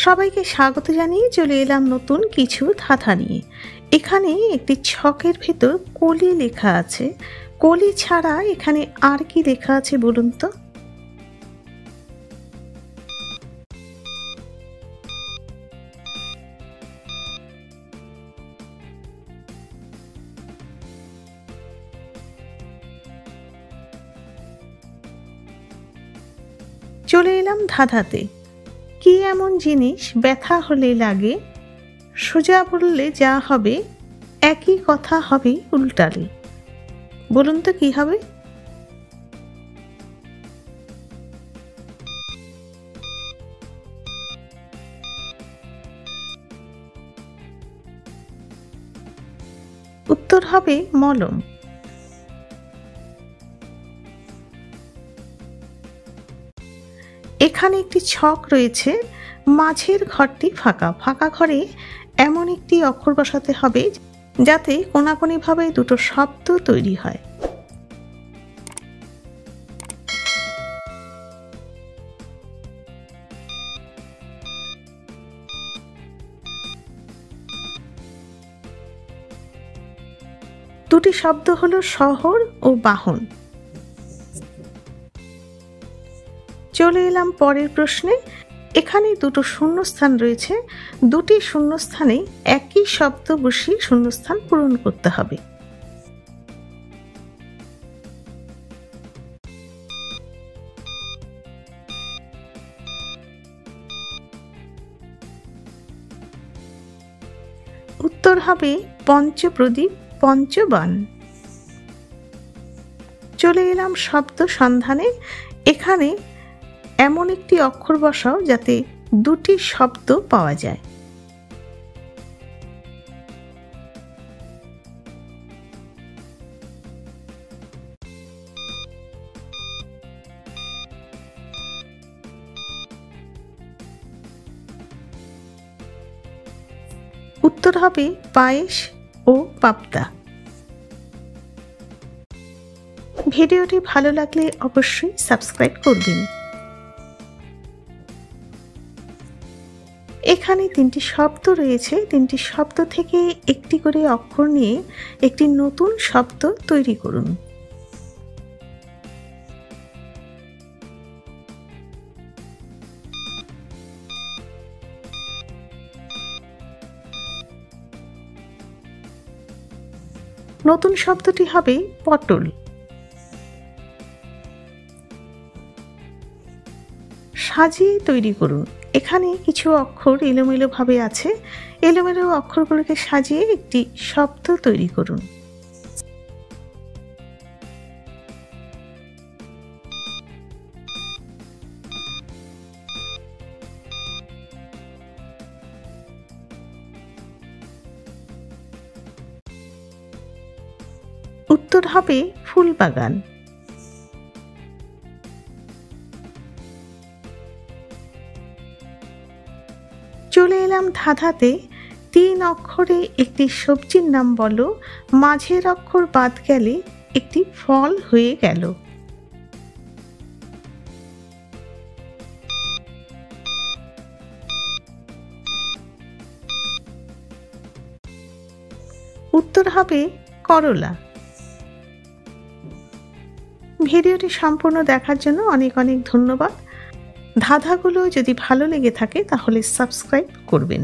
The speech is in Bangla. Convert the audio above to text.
সবাইকে স্বাগত জানিয়ে চলে এলাম নতুন কিছু ধাঁধা নিয়ে। এখানে একটি ছকের ভেতর কলি লেখা আছে। কলি ছাড়া এখানে আর কি লেখা আছে বলুন তো? চলে এলাম ধাঁধাতে। কি এমন জিনিস ব্যথা হলে লাগে, সোজা বললে যা হবে, একই কথা হবে উল্টালে? বলুন তো কি হবে? উত্তর হবে মলম। এখানে একটি ছক রয়েছে, মাঝের ঘরটি ফাঁকা। ফাঁকা ঘরে এমন একটি অক্ষর বসাতে হবে যাতে কোনাকুনিভাবে দুটো শব্দ তৈরি হয়। দুটি শব্দ হলো শহর ও বাহন। চলে এলাম পরের প্রশ্নে। এখানে দুটো শূন্যস্থান রয়েছে, দুটি শূন্যস্থানে একই শব্দ বসিয়ে শূন্যস্থান পূরণ করতে হবে। উত্তর হবে পঞ্চপ্রদীপ পঞ্চবান। চলে এলাম শব্দ সন্ধানে। এখানে এমন একটি অক্ষর বসাও যাতে দুটি শব্দ পাওয়া যায়। উত্তর হবে পায়েস ও পাবদা। ভিডিওটি ভালো লাগলে অবশ্যই সাবস্ক্রাইব করবেন। এখানে তিনটি শব্দ রয়েছে, তিনটি শব্দ থেকে একটি করে অক্ষর নিয়ে একটি নতুন শব্দ তৈরি করুন। নতুন শব্দটি হবে পটল। সাজিয়ে তৈরি করুন। এখানে কিছু অক্ষর এলোমেলো ভাবে আছে, এলোমেলো অক্ষরগুলোকে সাজিয়ে একটি শব্দ তৈরি করুন। উত্তর হবে ফুলবাগান। চলে এলাম ধাঁধাতে। 3 অক্ষরে একটি সবজির নাম বলো, মাঝের অক্ষর বাদ গেলে একটি ফল হয়ে গেল। উত্তর হবে করলা। ভিডিওটি সম্পূর্ণ দেখার জন্য অনেক অনেক ধন্যবাদ। ধাঁধাগুলো যদি ভালো লেগে থাকে তাহলে সাবস্ক্রাইব করবেন।